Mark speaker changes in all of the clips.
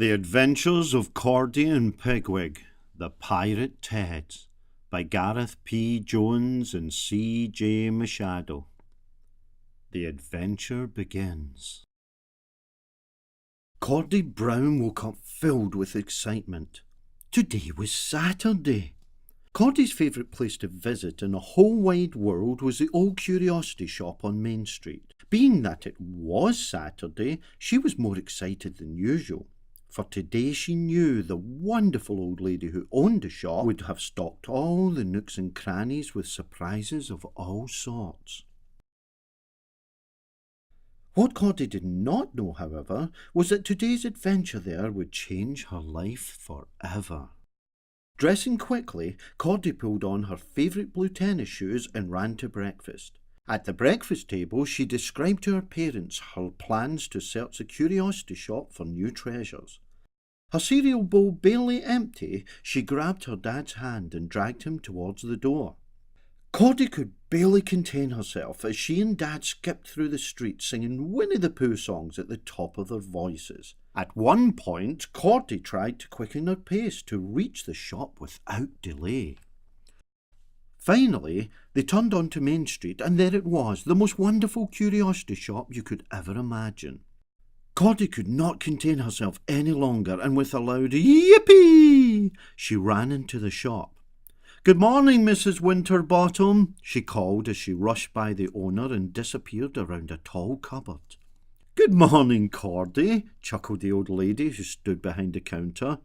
Speaker 1: The Adventures of Cordie and Pigwig, The Pirate Teds, by Gareth P. Jones and C. J. Machado. The adventure begins. Cordie Brown woke up filled with excitement. Today was Saturday. Cordie's favourite place to visit in the whole wide world was the old curiosity shop on Main Street. Being that it was Saturday, she was more excited than usual. For today she knew the wonderful old lady who owned the shop would have stocked all the nooks and crannies with surprises of all sorts. What Cordie did not know, however, was that today's adventure there would change her life forever. Dressing quickly, Cordie pulled on her favourite blue tennis shoes and ran to breakfast. At the breakfast table, she described to her parents her plans to search the curiosity shop for new treasures. Her cereal bowl barely empty, she grabbed her dad's hand and dragged him towards the door. Cordie could barely contain herself as she and Dad skipped through the streets singing Winnie the Pooh songs at the top of their voices. At one point, Cordie tried to quicken her pace to reach the shop without delay. Finally, they turned onto Main Street, and there it was, the most wonderful curiosity shop you could ever imagine. Cordie could not contain herself any longer, and with a loud yippee, she ran into the shop. "Good morning, Mrs. Winterbottom," she called as she rushed by the owner and disappeared around a tall cupboard. "Good morning, Cordie," chuckled the old lady who stood behind the counter.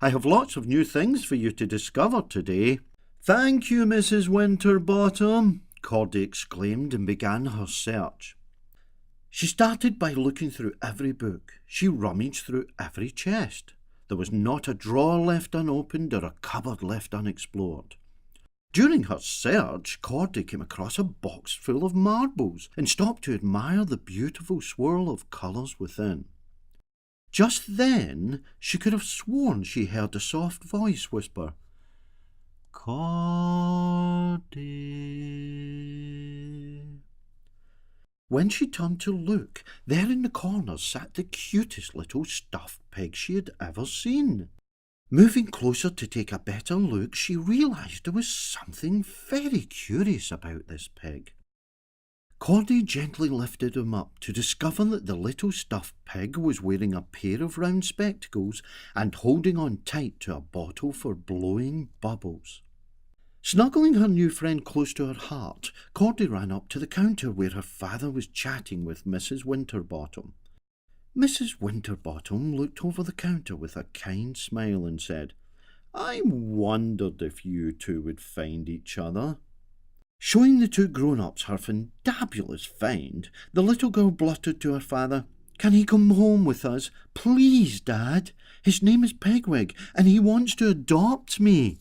Speaker 1: "I have lots of new things for you to discover today." "Thank you, Mrs. Winterbottom," Cordie exclaimed and began her search. She started by looking through every book. She rummaged through every chest. There was not a drawer left unopened or a cupboard left unexplored. During her search, Cordie came across a box full of marbles and stopped to admire the beautiful swirl of colours within. Just then, she could have sworn she heard a soft voice whisper, "Cordie." When she turned to look, there in the corner sat the cutest little stuffed pig she had ever seen. Moving closer to take a better look, she realised there was something very curious about this pig. Cordie gently lifted him up to discover that the little stuffed pig was wearing a pair of round spectacles and holding on tight to a bottle for blowing bubbles. Snuggling her new friend close to her heart, Cordie ran up to the counter where her father was chatting with Mrs. Winterbottom. Mrs. Winterbottom looked over the counter with a kind smile and said, "I wondered if you two would find each other." Showing the two grown-ups her fabulous find, the little girl blurted to her father, "Can he come home with us? Please, Dad. His name is Pigwig, and he wants to adopt me."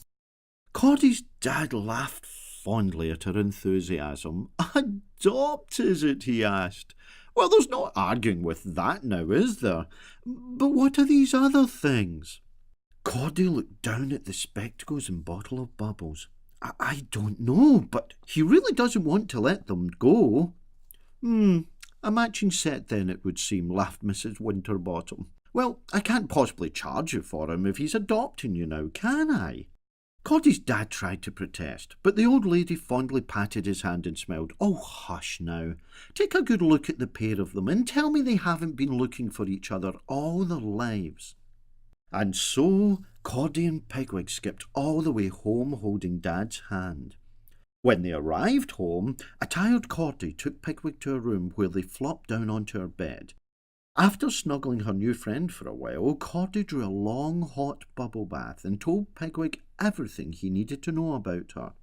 Speaker 1: Cordie's dad laughed fondly at her enthusiasm. "Adopt, is it?" he asked. "Well, there's no arguing with that now, is there? But what are these other things?" Cordie looked down at the spectacles and bottle of bubbles. I don't know, but he really doesn't want to let them go." A matching set then, it would seem," laughed Mrs. Winterbottom. "Well, I can't possibly charge you for him if he's adopting you now, can I?" Cordie's dad tried to protest, but the old lady fondly patted his hand and smiled. "Oh, hush now. Take a good look at the pair of them and tell me they haven't been looking for each other all their lives." And so Cordie and Pigwig skipped all the way home holding Dad's hand. When they arrived home, a tired Cordie took Pigwig to a room where they flopped down onto her bed. After snuggling her new friend for a while, Cordie drew a long, hot bubble bath and told Pigwig everything he needed to know about her.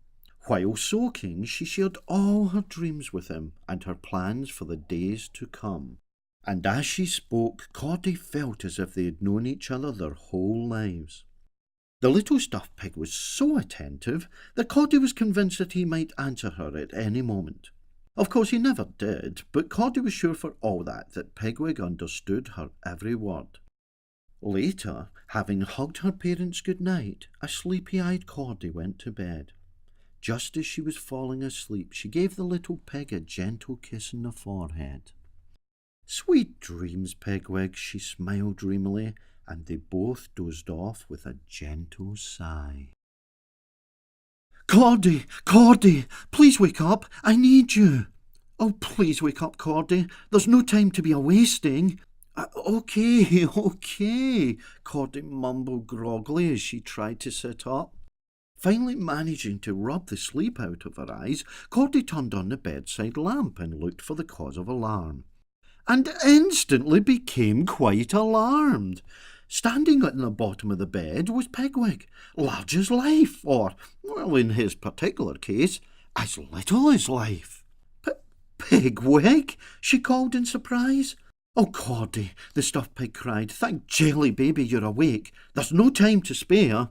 Speaker 1: While soaking, she shared all her dreams with him and her plans for the days to come. And as she spoke, Cordie felt as if they had known each other their whole lives. The little stuffed pig was so attentive that Cordie was convinced that he might answer her at any moment. Of course, he never did, but Cordie was sure for all that Pigwig understood her every word. Later, having hugged her parents good night, a sleepy-eyed Cordie went to bed. Just as she was falling asleep, she gave the little pig a gentle kiss on the forehead. "Sweet dreams, Pigwig," she smiled dreamily, and they both dozed off with a gentle sigh. "Cordie, Cordie, please wake up. I need you." "Oh, please wake up, Cordie. There's no time to be a-wasting." Okay, okay," Cordie mumbled groggily as she tried to sit up. Finally managing to rub the sleep out of her eyes, Cordie turned on the bedside lamp and looked for the cause of alarm, and instantly became quite alarmed. Standing at the bottom of the bed was Pigwig, large as life, or, well, in his particular case, as little as life. "Pigwig?" she called in surprise. "Oh, Cordie," the stuffed pig cried, "thank jelly baby you're awake. There's no time to spare."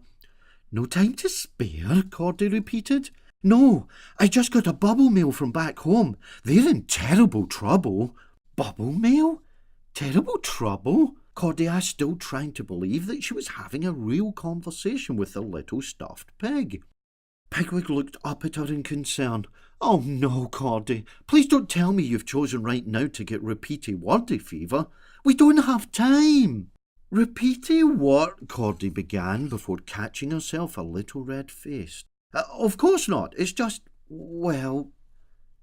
Speaker 1: "No time to spare?" Cordie repeated. "No, I just got a bubble mail from back home. They're in terrible trouble." "Bubble mail? Terrible trouble?" Cordie asked, still trying to believe that she was having a real conversation with the little stuffed pig. Pigwig looked up at her in concern. "Oh no, Cordie, please don't tell me you've chosen right now to get repeaty-wordy fever. We don't have time." "Repeaty what?" Cordie began before catching herself a little red-faced. Of course not. It's just, well,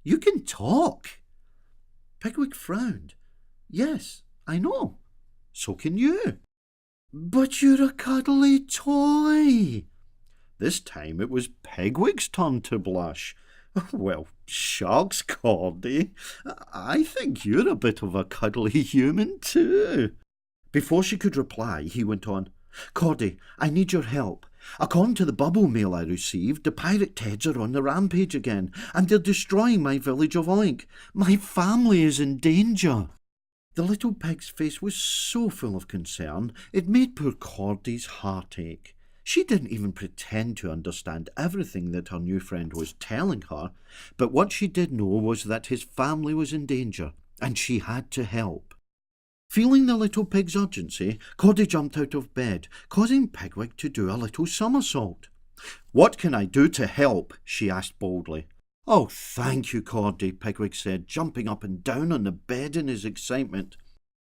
Speaker 1: you can talk." Pigwig frowned. "Yes, I know. So can you." "But you're a cuddly toy." This time it was Pigwig's turn to blush. "Well, shucks, Cordie. I think you're a bit of a cuddly human too." Before she could reply, he went on, "Cordie, I need your help. According to the bubble mail I received, the pirate Teds are on the rampage again, and they're destroying my village of Oink. My family is in danger." The little pig's face was so full of concern, it made poor Cordie's heart ache. She didn't even pretend to understand everything that her new friend was telling her, but what she did know was that his family was in danger, and she had to help. Feeling the little pig's urgency, Cordie jumped out of bed, causing Pigwig to do a little somersault. "What can I do to help?" she asked boldly. "Oh, thank you, Cordie," Pigwig said, jumping up and down on the bed in his excitement.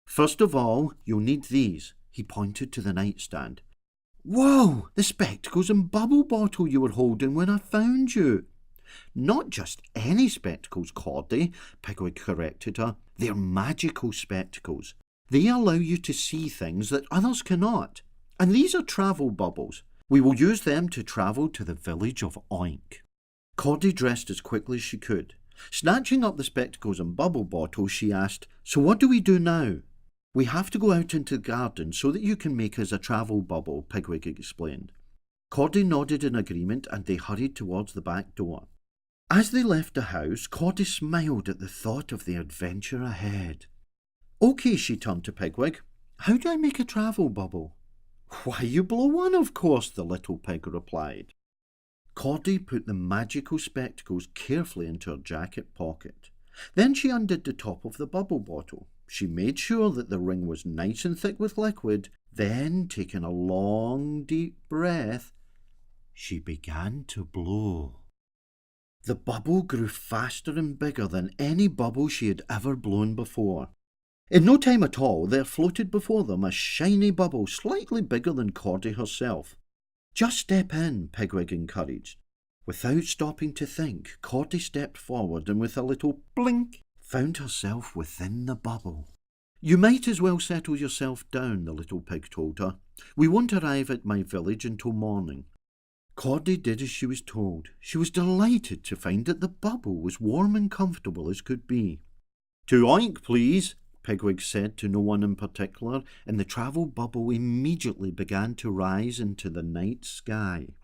Speaker 1: "First of all, you'll need these." He pointed to the nightstand. "Whoa, the spectacles and bubble bottle you were holding when I found you." "Not just any spectacles, Cordie," Pigwig corrected her. "They're magical spectacles. They allow you to see things that others cannot. And these are travel bubbles. We will use them to travel to the village of Oink." Cordie dressed as quickly as she could. Snatching up the spectacles and bubble bottle, she asked, "So what do we do now?" "We have to go out into the garden so that you can make us a travel bubble," Pigwig explained. Cordie nodded in agreement and they hurried towards the back door. As they left the house, Cordie smiled at the thought of the adventure ahead. "Okay," she turned to Pigwig. "How do I make a travel bubble?" "Why, you blow one, of course," the little pig replied. Cordie put the magical spectacles carefully into her jacket pocket. Then she undid the top of the bubble bottle. She made sure that the ring was nice and thick with liquid. Then, taking a long, deep breath, she began to blow. The bubble grew faster and bigger than any bubble she had ever blown before. In no time at all, there floated before them a shiny bubble slightly bigger than Cordie herself. "Just step in," Pigwig encouraged. Without stopping to think, Cordie stepped forward and with a little blink found herself within the bubble. "You might as well settle yourself down," the little pig told her. "We won't arrive at my village until morning." Cordie did as she was told. She was delighted to find that the bubble was warm and comfortable as could be. "To Oink, please," Pigwig said to no one in particular, and the travel bubble immediately began to rise into the night sky.